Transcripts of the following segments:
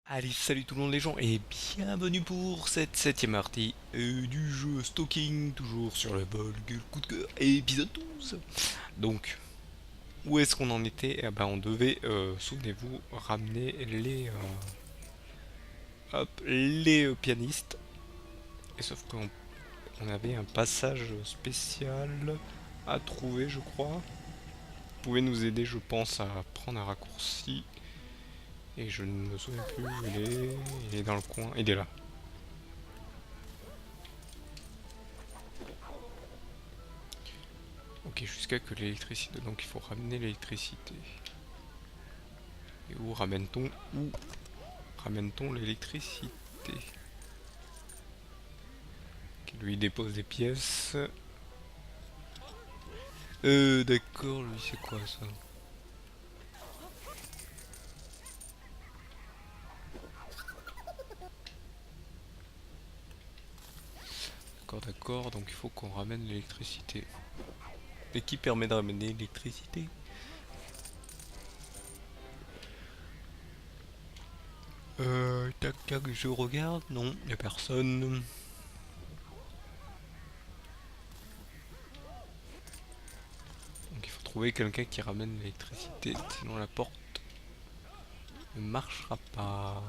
Allez, salut tout le monde les gens et bienvenue pour cette septième partie du jeu Stalking, toujours sur le Volgue coup de cœur, épisode 12. Donc, où est-ce qu'on en était? Eh ben, on devait, souvenez-vous, ramener les pianistes. Et sauf qu'on avait un passage spécial à trouver, je crois. Vous pouvez nous aider, je pense, à prendre un raccourci. Et je ne me souviens plus où il est. Il est dans le coin. Il est là. Ok, jusqu'à que l'électricité. Donc il faut ramener l'électricité. Et où ramène-t-on l'électricité? Qui lui dépose des pièces. D'accord, lui c'est quoi ça? D'accord, d'accord, donc il faut qu'on ramène l'électricité. Et qui permet de ramener l'électricité? Tac tac, je regarde. Non, y a personne. Donc il faut trouver quelqu'un qui ramène l'électricité, sinon la porte ne marchera pas.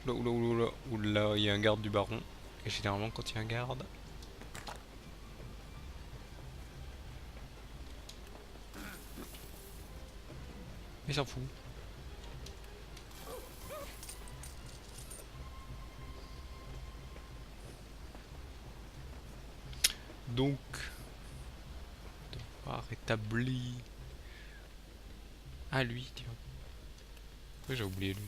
Oula, oula, oula, oula, oula, il y a un garde du baron. Et généralement, quand il y a un garde, il s'en fout. Donc, rétabli. Ah, lui, tiens. Oui, j'ai oublié lui.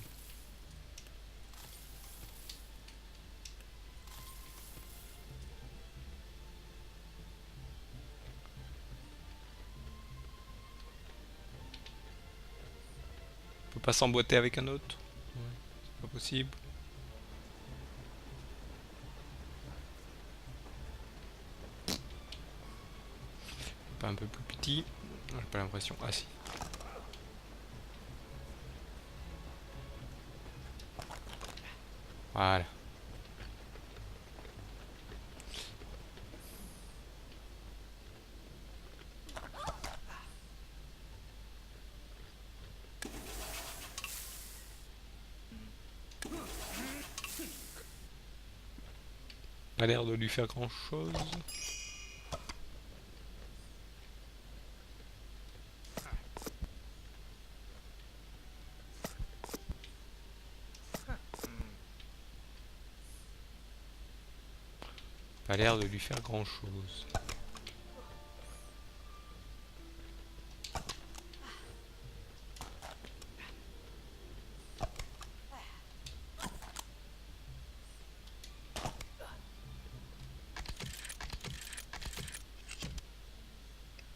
On peut pas s'emboîter avec un autre? Ouais, c'est pas possible. Pas un peu plus petit? J'ai pas l'impression. Ah, si. Voilà. Pas l'air de lui faire grand chose. Pas l'air de lui faire grand chose.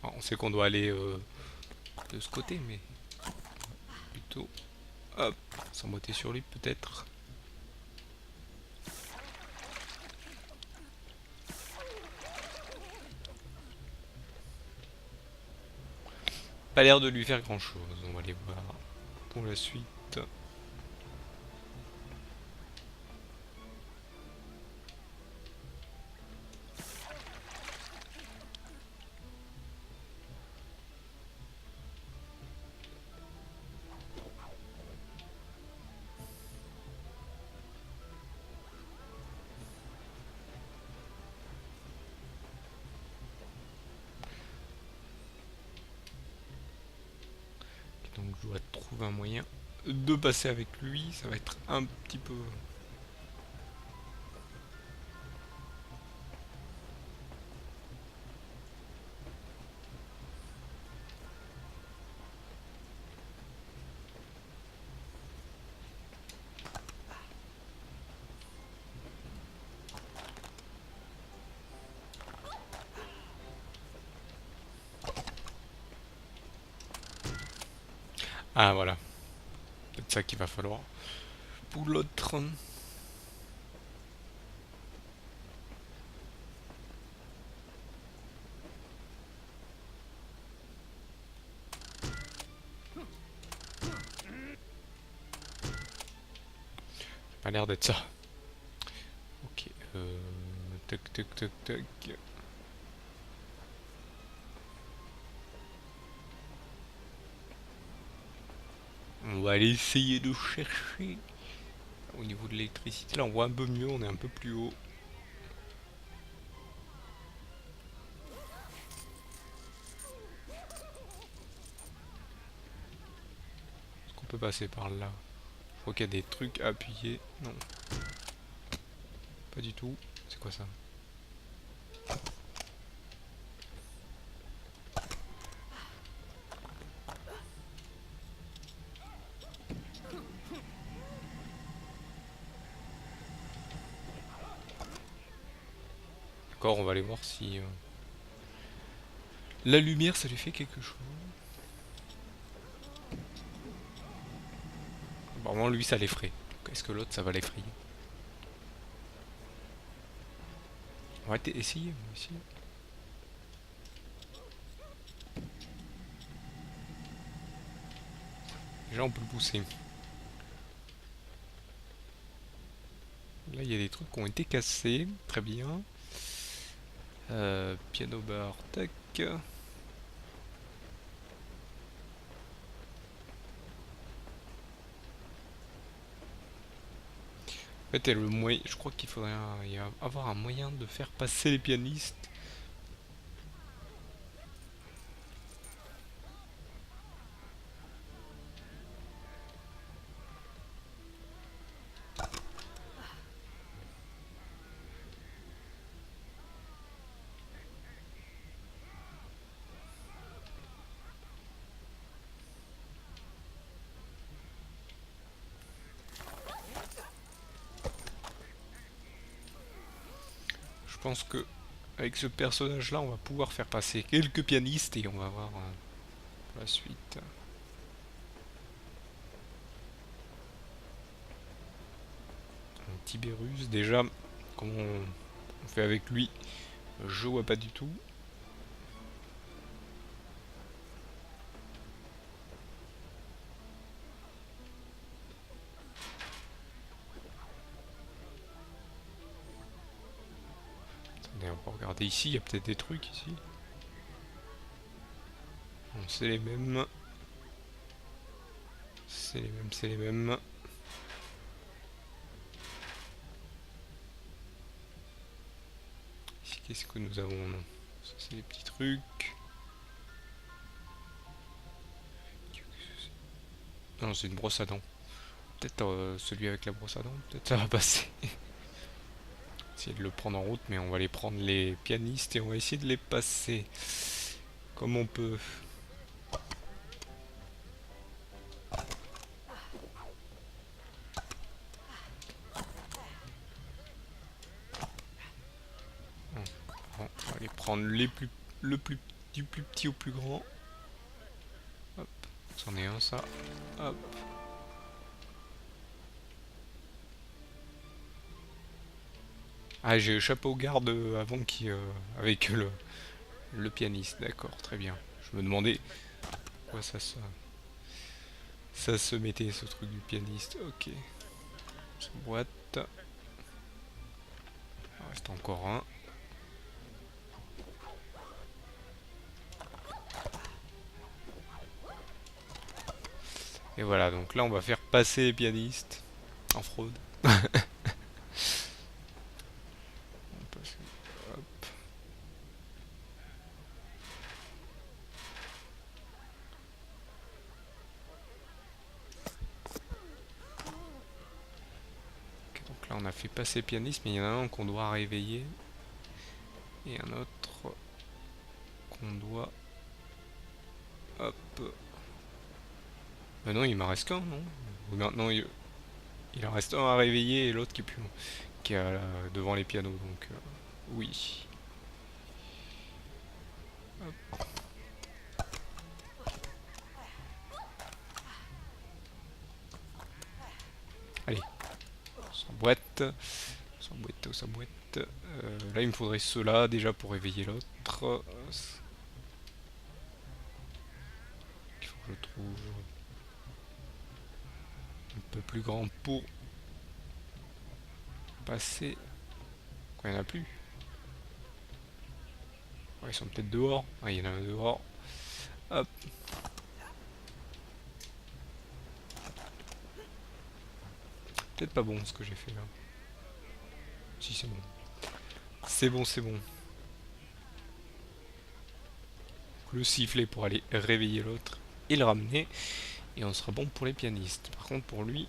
Ah, on sait qu'on doit aller de ce côté, mais plutôt. Hop, s'emboîter sur lui peut-être. Pas l'air de lui faire grand chose. On va aller voir pour la suite. Donc je dois trouver un moyen de passer avec lui. Ça va être un petit peu. Ah voilà, peut-être ça qu'il va falloir. Pour l'autre. l'air d'être ça. Ok. Tac, tac, tac, tac. On va aller essayer de chercher. Au niveau de l'électricité, là on voit un peu mieux, on est un peu plus haut. Est-ce qu'on peut passer par là? Je crois qu'il y a des trucs à appuyer. Non. Pas du tout. C'est quoi ça? D'accord, on va aller voir si la lumière ça lui fait quelque chose. Apparemment lui ça l'effraie. Est-ce que l'autre ça va l'effrayer? On va essayer, on va essayer. Déjà on peut le pousser. Là il y a des trucs qui ont été cassés. Très bien. Piano bar, tac. En fait, le moyen, je crois qu'il faudrait avoir un moyen de faire passer les pianistes. Je pense que avec ce personnage-là, on va pouvoir faire passer quelques pianistes et on va voir la suite. Un Tibérus, déjà, comment on fait avec lui? Je vois pas du tout. Attendez, on va regarder ici, il y a peut-être des trucs ici. Non, c'est les mêmes. C'est les mêmes, c'est les mêmes. Ici, qu'est-ce que nous avons? Non. Ça, c'est les petits trucs. Non, c'est une brosse à dents. Peut-être celui avec la brosse à dents, peut-être ça va passer. Essayer de le prendre en route, mais on va aller prendre les pianistes et on va essayer de les passer comme on peut. Bon, on va aller prendre le plus, du plus petit au plus grand. Hop, c'en est un ça. Hop. Ah, j'ai échappé au garde avant qui avec le pianiste, d'accord, très bien. Je me demandais pourquoi ça se mettait ce truc du pianiste. Ok. Cette boîte. Il reste encore un. Et voilà, donc là on va faire passer les pianistes en fraude. Hop. Ok, donc là on a fait passer les pianistes, mais il y en a un qu'on doit réveiller. Et un autre qu'on doit... Hop. Bah non, il m'en reste qu'un, non? Ou maintenant il en reste un à réveiller et l'autre qui est plus qui est devant les pianos, donc oui. Hop. Allez, sans boîte. Sans boîte, sans boîte. Là, il me faudrait cela déjà pour réveiller l'autre. Il faut que je trouve un peu plus grand pour passer. Quoi, il n'y en a plus? Ouais, ils sont peut-être dehors. Ah, il y en a un dehors. Hop. Peut-être pas bon ce que j'ai fait là. Si, c'est bon. C'est bon, c'est bon. Le sifflet pour aller réveiller l'autre et le ramener. Et on sera bon pour les pianistes. Par contre, pour lui.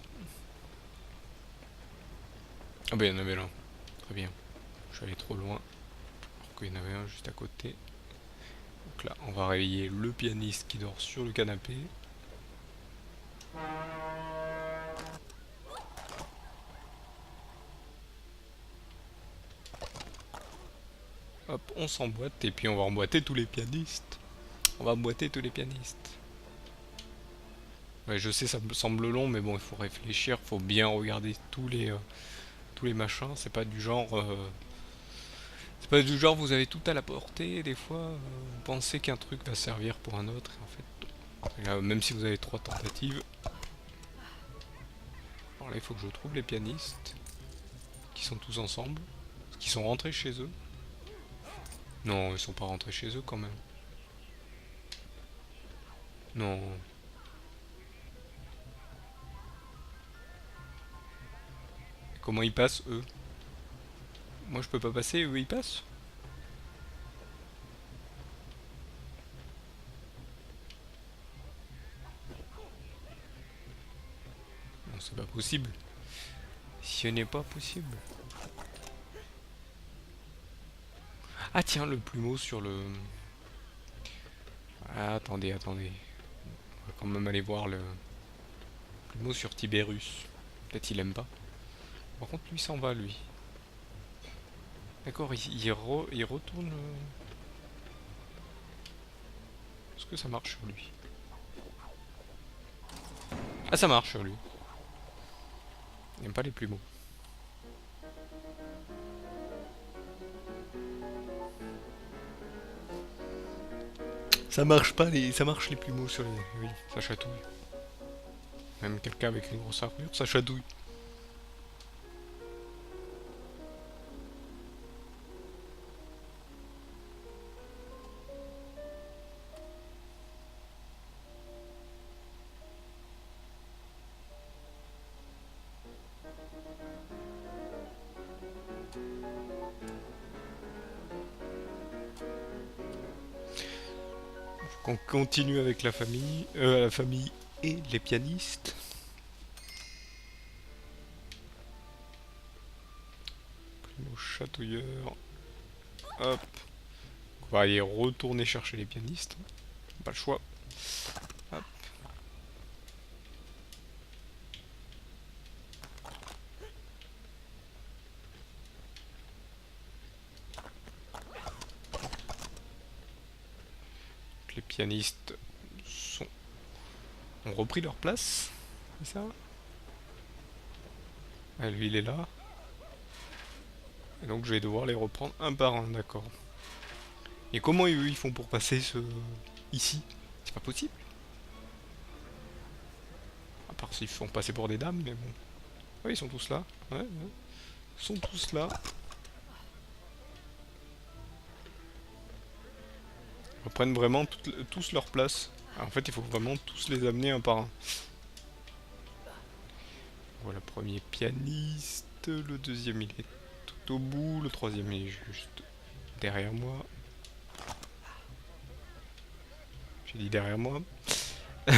Ah, bah, il y en avait là. Très bien. Je suis allé trop loin. Alors qu'il y en avait un juste à côté. Donc là, on va réveiller le pianiste qui dort sur le canapé. Hop, on s'emboîte et puis on va emboîter tous les pianistes. On va emboîter tous les pianistes. Ouais, je sais, ça me semble long, mais bon, il faut réfléchir, faut bien regarder tous les machins. C'est pas du genre, vous avez tout à la portée. Des fois, vous pensez qu'un truc va servir pour un autre, et en fait, et là, même si vous avez 3 tentatives. Alors là, il faut que je trouve les pianistes qui sont tous ensemble, qui sont rentrés chez eux. Non, ils sont pas rentrés chez eux quand même. Non. Comment ils passent eux? Moi je peux pas passer, eux ils passent? Non, c'est pas possible. Ce n'est pas possible. Ah tiens, le plumeau sur le... Ah, attendez, attendez. On va quand même aller voir le plumeau sur Tibérus. Peut-être il aime pas. Par contre, lui s'en va, lui. D'accord, il retourne... Est-ce que ça marche sur lui? Ah, ça marche sur lui. Il aime pas les plumeaux. Ça marche pas les... Ça marche les plumeaux sur les... Oui, ça chatouille. Même quelqu'un avec une grosse armure, ça chatouille. On continue avec la famille et les pianistes. Primo chatouilleur. Hop. On va aller retourner chercher les pianistes. Pas le choix. Hop. Les pianistes sont... ont repris leur place. C'est ça? Ah, lui il est là. Et donc je vais devoir les reprendre un par un, d'accord. Et comment eux ils font pour passer ici? C'est pas possible. À part s'ils font passer pour des dames, mais bon. Ouais, ils sont tous là. Ouais, ouais. Ils sont tous là. Ils reprennent vraiment tous leur place. En fait, il faut vraiment tous les amener un par un. Voilà, premier pianiste. Le deuxième, il est tout au bout. Le troisième, il est juste derrière moi. J'ai dit derrière moi. Il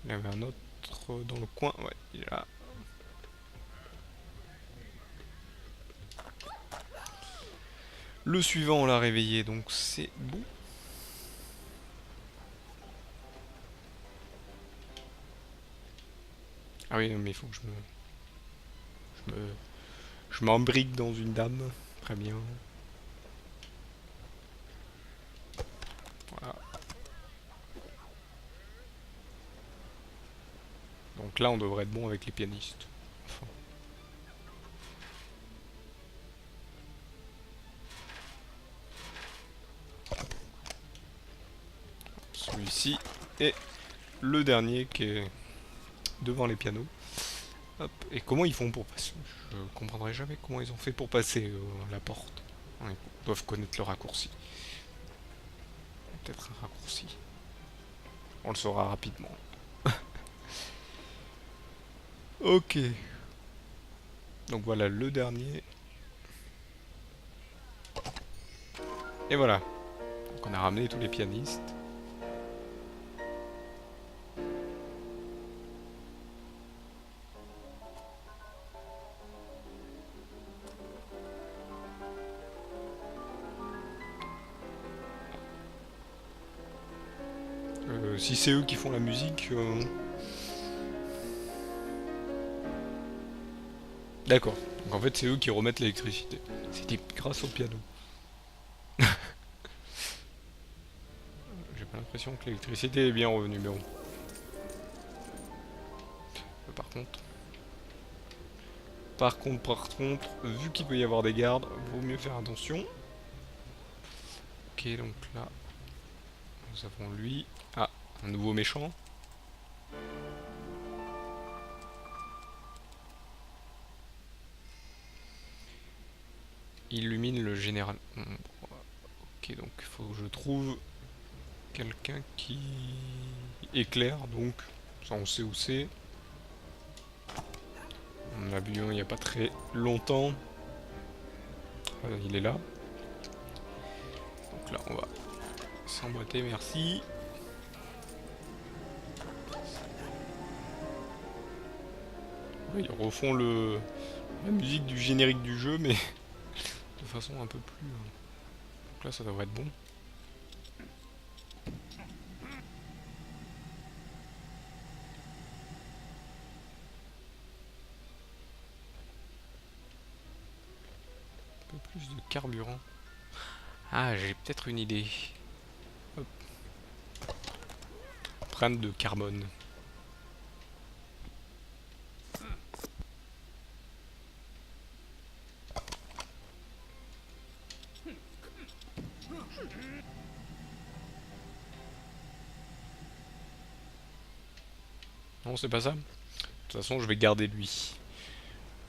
y avait un autre dans le coin. Ouais, il est là. Le suivant, on l'a réveillé, donc c'est bon. Ah oui, non, mais il faut que je me, je m'embrique dans une dame. Très bien. Voilà. Donc là, on devrait être bon avec les pianistes. Enfin. Celui-ci est le dernier qui est devant les pianos. Hop. Et comment ils font pour passer? Je comprendrai jamais comment ils ont fait pour passer la porte. Ouais, ils doivent connaître le raccourci. Peut-être un raccourci. On le saura rapidement. Ok. Donc voilà le dernier. Et voilà. Donc on a ramené tous les pianistes. Si c'est eux qui font la musique... D'accord. Donc en fait c'est eux qui remettent l'électricité. C'était grâce au piano. J'ai pas l'impression que l'électricité est bien revenue, mais bon. Par contre... Par contre, vu qu'il peut y avoir des gardes, vaut mieux faire attention. Ok, donc là, nous avons lui. Ah, un nouveau méchant. Illumine le général. Ok, donc il faut que je trouve quelqu'un qui éclaire, donc ça on sait où c'est. On a vu un il n'y a pas très longtemps. Il est là. Donc là, on va s'emboîter, merci. Oui, ils refont la musique du générique du jeu, mais de façon un peu plus... Donc là, ça devrait être bon. Un peu plus de carburant. Ah, j'ai peut-être une idée. Hop. Empreinte de carbone. Non, c'est pas ça. De toute façon, je vais garder lui.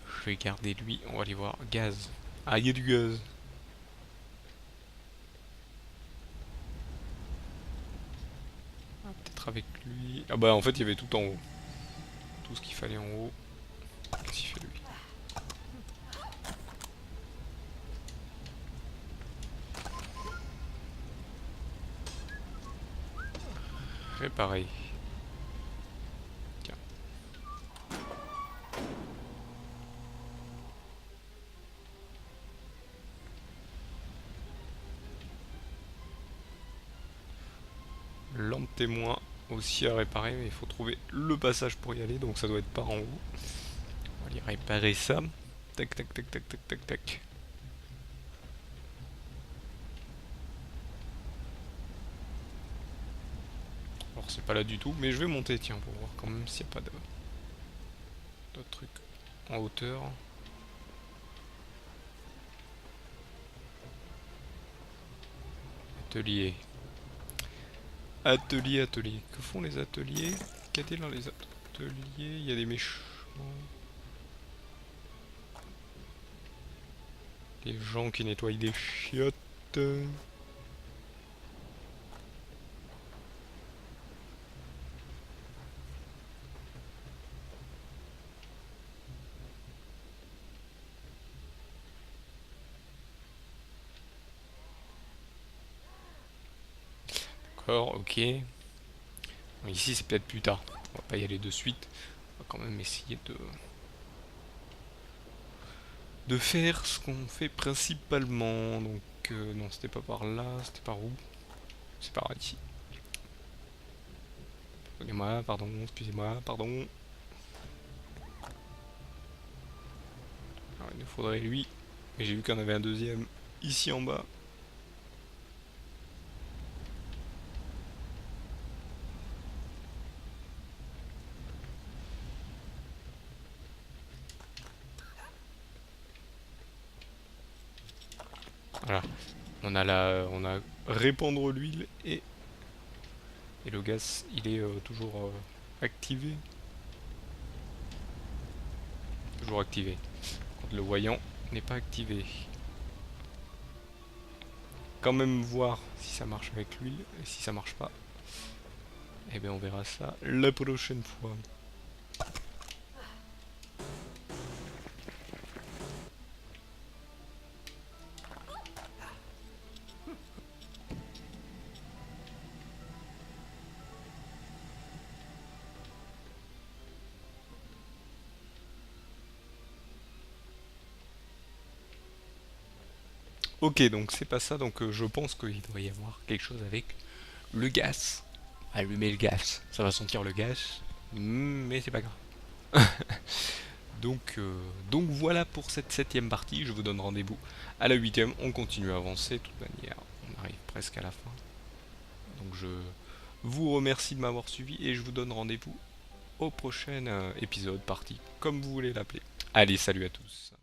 Je vais garder lui. On va aller voir. Gaz. Ah, il y a du gaz. Ah, peut-être avec lui. Ah bah en fait, il y avait tout en haut. Tout ce qu'il fallait en haut. Qu'est-ce qu'il fait lui? Réparer. Tiens. Lampe témoin aussi à réparer, mais il faut trouver le passage pour y aller, donc ça doit être par en haut. On va aller réparer ça. Tac, tac, tac, tac, tac, tac, tac. Alors c'est pas là du tout, mais je vais monter, tiens, pour voir quand même s'il n'y a pas d'autres trucs en hauteur. Atelier. Atelier, atelier. Que font les ateliers? Qu'a-t-il dans les ateliers? Il y a des méchants. Des gens qui nettoient des chiottes. D'accord, ok. Bon, ici c'est peut-être plus tard. On va pas y aller de suite. On va quand même essayer de faire ce qu'on fait principalement. Donc non, c'était pas par là, c'était par où? C'est par ici. Excusez-moi, pardon, excusez-moi, pardon. Alors, il nous faudrait lui. Mais j'ai vu qu'il y en avait un deuxième ici en bas. Voilà. On a répandre l'huile et le gaz, il est toujours activé. toujours activé. Quand le voyant n'est pas activé. Quand même voir si ça marche avec l'huile. Et si ça marche pas, eh bien on verra ça la prochaine fois. Ok, donc c'est pas ça, donc je pense qu'il doit y avoir quelque chose avec le gaz. Allumer le gaz, ça va sentir le gaz, mais c'est pas grave. Donc voilà pour cette septième partie, je vous donne rendez-vous à la huitième, on continue à avancer, de toute manière, on arrive presque à la fin. Donc je vous remercie de m'avoir suivi et je vous donne rendez-vous au prochain épisode, partie, comme vous voulez l'appeler. Allez, salut à tous.